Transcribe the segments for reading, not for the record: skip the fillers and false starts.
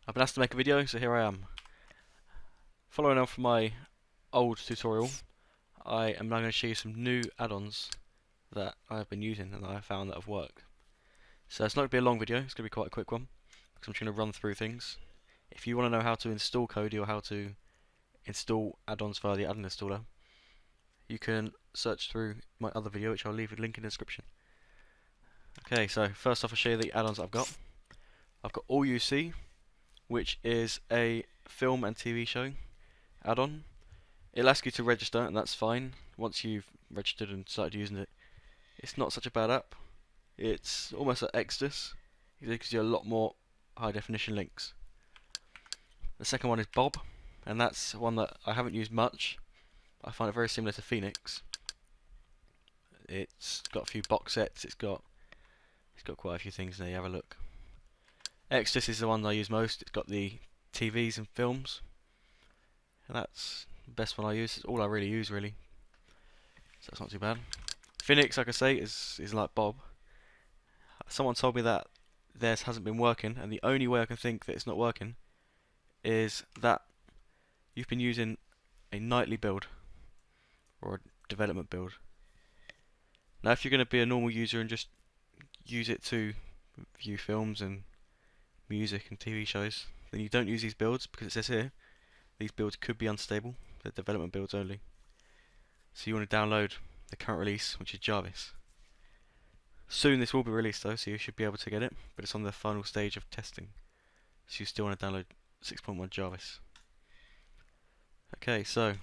I've been asked to make a video, so here I am. Following on from my old tutorial, I am now going to show you some new add-ons that I've been using and that I found that have worked. So it's not going to be a long video, it's going to be quite a quick one, because I'm just going to run through things. If you want to know how to install Kodi or how to install add-ons via the add-on installer, you can search through my other video, which I'll leave a link in the description. Okay, so first off I'll show you the add-ons I've got. I've got All You See, which is a film and TV show add-on. It'll ask you to register, and that's fine. Once you've registered and started using it, it's not such a bad app. It's almost like Exodus. It gives you a lot more high definition links. The second one is Bob, and that's one that I haven't used much. I find it very similar to Phoenix. It's got a few box sets. It's got quite a few things in there. You have a look. Exodus is the one I use most. It's got the TVs and films, and that's the best one I use. It's all I really use, really. So that's not too bad. Phoenix, like I say, is like Bob. Someone told me that theirs hasn't been working, and the only way I can think that it's not working is that you've been using a nightly build or a development build. Now, if you're going to be a normal user and just use it to view films and music and TV shows, then you don't use these builds, because it says here these builds could be unstable. They're development builds only. So you want to download the current release, which is Jarvis. Soon this will be released though, so you should be able to get it, but it's on the final stage of testing, so you still want to download 6.1 Jarvis. Okay, so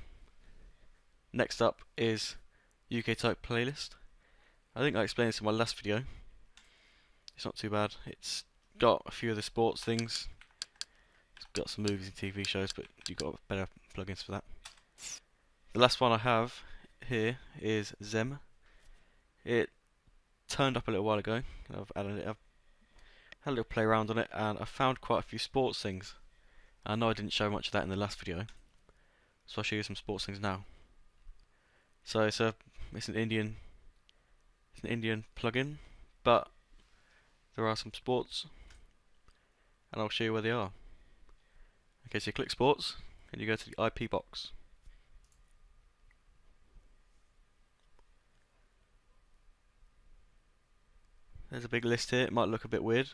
next up is UK type playlist. I think I explained this in my last video. It's not too bad. It's got a few of the sports things. It's got some movies and TV shows, but you've got better plugins for that. The last one I have here is Zem. It turned up a little while ago. I've had a little play around on it, and I found quite a few sports things. I know I didn't show much of that in the last video, so I'll show you some sports things now. So it's an Indian plugin, but there are some sports, and I'll show you where they are. Okay, so you click sports, and you go to the IP box. There's a big list here. It might look a bit weird,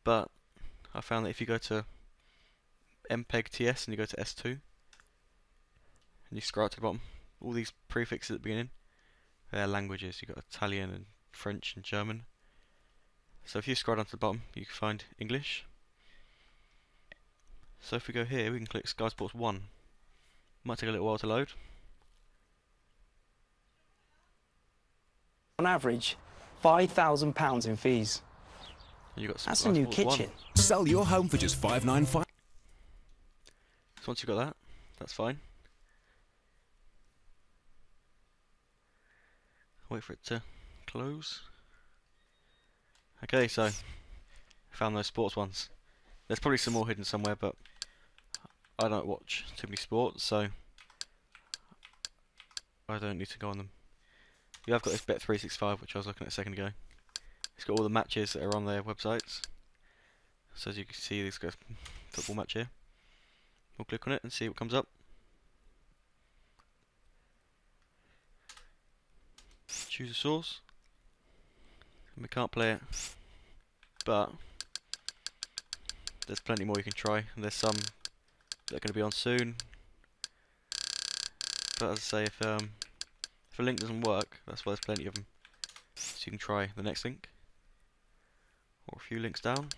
but I found that if you go to MPEG TS and you go to S2, and you scroll to the bottom, all these prefixes at the beginning, they're languages. You've got Italian and French and German. So if you scroll down to the bottom, you can find English. So if we go here, we can click Sky Sports 1. Might take a little while to load. On average, £5,000 in fees. You got That's a new kitchen. Sell your home for just $595. So once you've got that, that's fine. Wait for it to close. Okay, so found those sports ones. There's probably some more hidden somewhere, but I don't watch too many sports, so I don't need to go on them. You have got this Bet365, which I was looking at a second ago. It's got all the matches that are on their websites. So as you can see, this got a football match here. We'll click on it and see what comes up. Choose a source. And we can't play it, but there's plenty more you can try. And there's some that are going to be on soon. But as I say, if a link doesn't work, that's why there's plenty of them. So you can try the next link, or a few links down.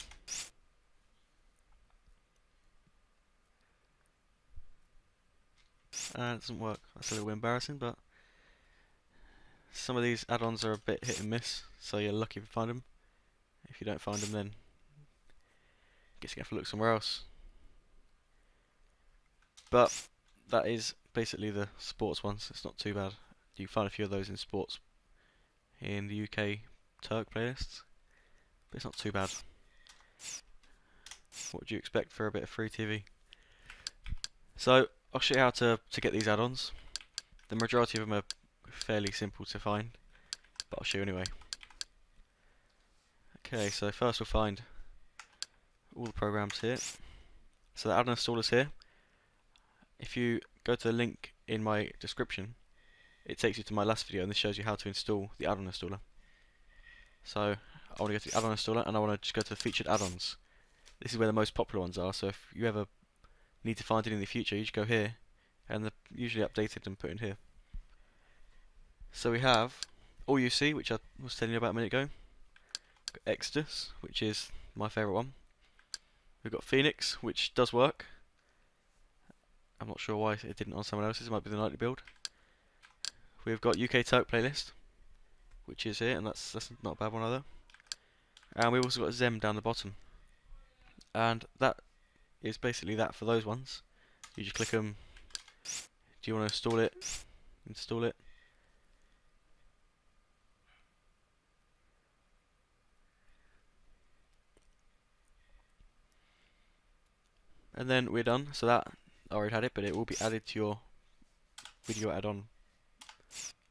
And it doesn't work. That's a little bit embarrassing, but some of these add-ons are a bit hit and miss, so you're lucky if you find them. If you don't find them, then I guess you have to look somewhere else. But that is basically the sports ones. It's not too bad. You find a few of those in sports in the UK Turk playlists, but it's not too bad. What would you expect for a bit of free TV? So I'll show you how to get these add-ons. The majority of them are fairly simple to find, but I'll show you anyway. Okay, so first we'll find all the programs here. So the add-on installer's here. If you go to the link in my description, it takes you to my last video, and this shows you how to install the add-on installer. So I want to go to the add-on installer, and I want to just go to the featured add-ons. This is where the most popular ones are, so if you ever need to find it in the future, you just go here, and they're usually updated and put in here. So we have All UC, which I was telling you about a minute ago. Got Exodus, which is my favourite one. We've got Phoenix, which does work. I'm not sure why it didn't on someone else's, it might be the nightly build. We've got UK Turk playlist, which is here, and that's not a bad one either. And we've also got Zem down the bottom. And that is basically that for those ones. You just click them. Do you want to install it? Install it. And then we're done. So that, I already had it, but it will be added to your video add-on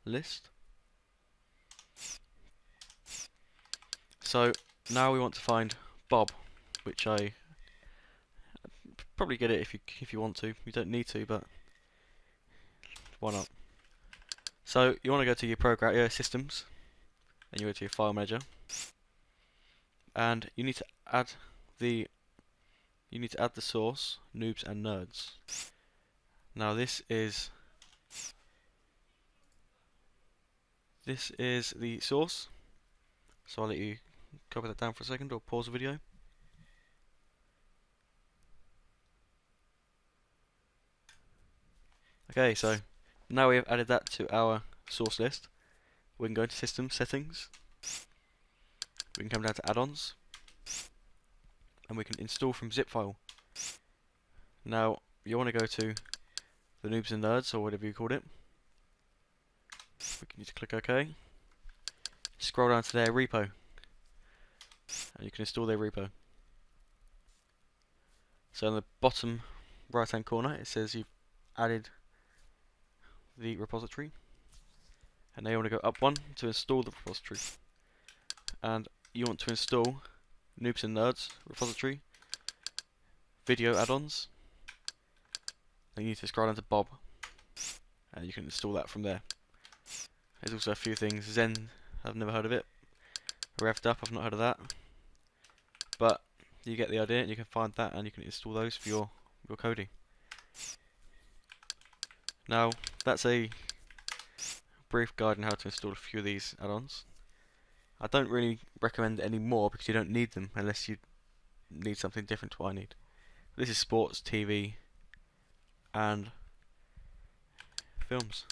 list. So now we want to find Bob, which I probably get it if you want to. You don't need to, but why not? So you want to go to your program, your systems, and you go to your file manager, and you need to add the source Noobs and Nerds. Now this is the source. So I'll let you copy that down for a second, or pause the video. Okay, so now we have added that to our source list. We can go into System Settings. We can come down to Add-ons, and we can install from zip file. Now you want to go to the Noobs and Nerds, or whatever you called it. We can just click OK. Scroll down to their repo, and you can install their repo. So in the bottom right hand corner it says you've added the repository, and now you want to go up one to install the repository, and you want to install Noobs and Nerds repository, video add-ons. Then you need to scroll down to Bob, and you can install that from there. There's also a few things. Zen, I've never heard of it. Revved Up, I've not heard of that. But you get the idea, and you can find that, and you can install those for your Kodi. Now, that's a brief guide on how to install a few of these add-ons. I don't really recommend any more because you don't need them unless you need something different to what I need. This is sports, TV, and films.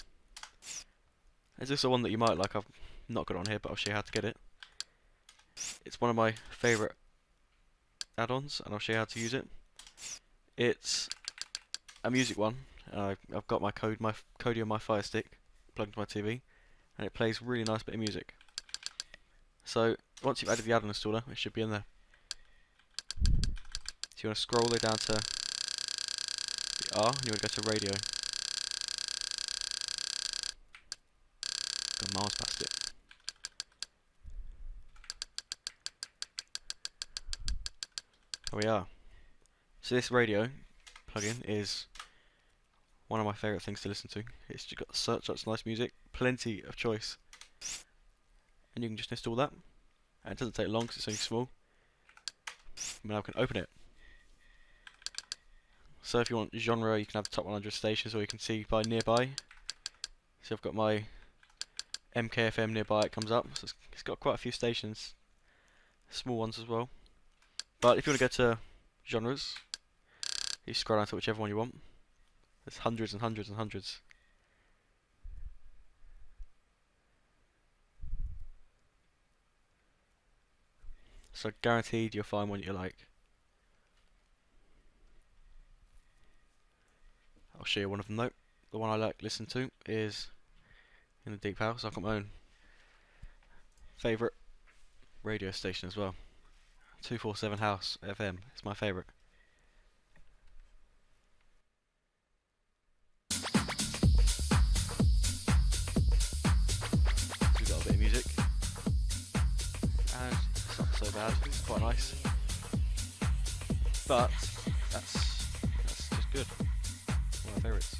There's also one that you might like. I've not got it on here, but I'll show you how to get it. It's one of my favourite add-ons, and I'll show you how to use it. It's a music one. I've got my Kodi on my Fire Stick plugged into my TV, and it plays really nice bit of music. So once you've added the add-on installer, it should be in there. So you want to scroll all the way down to the R, and you want to go to radio. Gone miles past it. Here we are. So this radio plugin is one of my favourite things to listen to. It's just got such nice music, plenty of choice, and you can just install that, and it doesn't take long because it's only small. Now I can open it. So if you want genre, you can have the top 100 stations, or you can see by nearby. So I've got my MKFM nearby, it comes up, so it's got quite a few stations, small ones as well. But if you want to go to genres, you scroll down to whichever one you want. There's hundreds and hundreds and hundreds. So guaranteed you'll find one you like. I'll show you one of them though. The one I like to listen to is in the deep house. I've got my own favourite radio station as well. 247 House FM. It's my favourite. We've got a bit of music, and it's not so bad. It's quite nice. but that's just good. One of my favourites.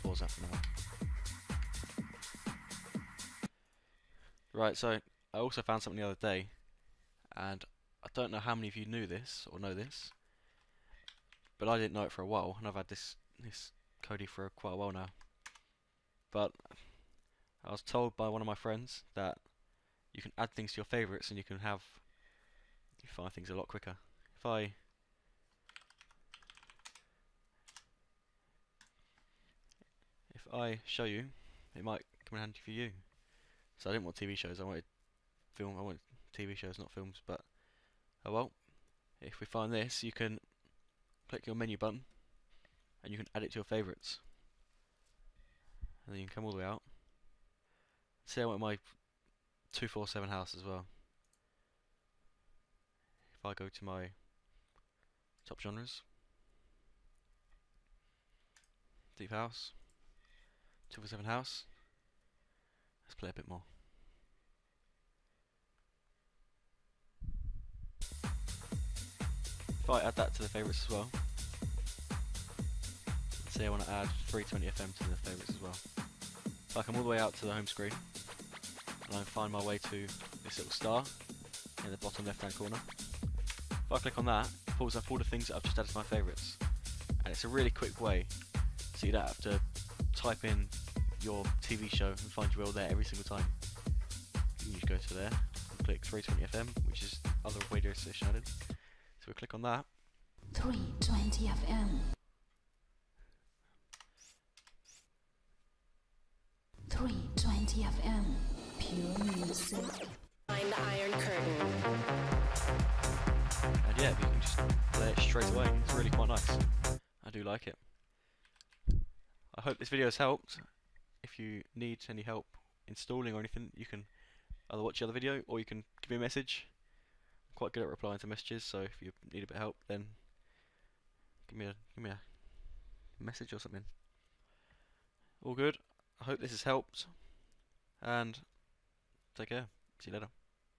Pause that for now. Right, so I also found something the other day, and I don't know how many of you knew this or know this, but I didn't know it for a while, and I've had this Kodi for quite a while now. But I was told by one of my friends that you can add things to your favourites and you find things a lot quicker. If I show you, it might come in handy for you. So I didn't want TV shows, I wanted TV shows, not films, but oh well. If we find this, you can click your menu button and you can add it to your favourites. And then you can come all the way out. See, I want my 247 house as well. If I go to my top genres, deep house, 247 house, let's play a bit more. If I add that to the favourites as well, let's say I want to add 320 FM to the favourites as well. If I come all the way out to the home screen, and I find my way to this little star in the bottom left hand corner. If I click on that, it pulls up all the things that I've just added to my favourites. And it's a really quick way, so you don't have to type in your TV show and find your way there every single time. You can just go to there and click 320 FM, which is other radio station added. So we click on that. 320 FM. 320 FM. Pure music. Behind the Iron Curtain. And yeah, you can just play it straight away. It's really quite nice. I do like it. I hope this video has helped. If you need any help installing or anything, you can either watch the other video or you can give me a message. I'm quite good at replying to messages, so if you need a bit of help, then give me a message or something. All good. I hope this has helped, and take care. See you later.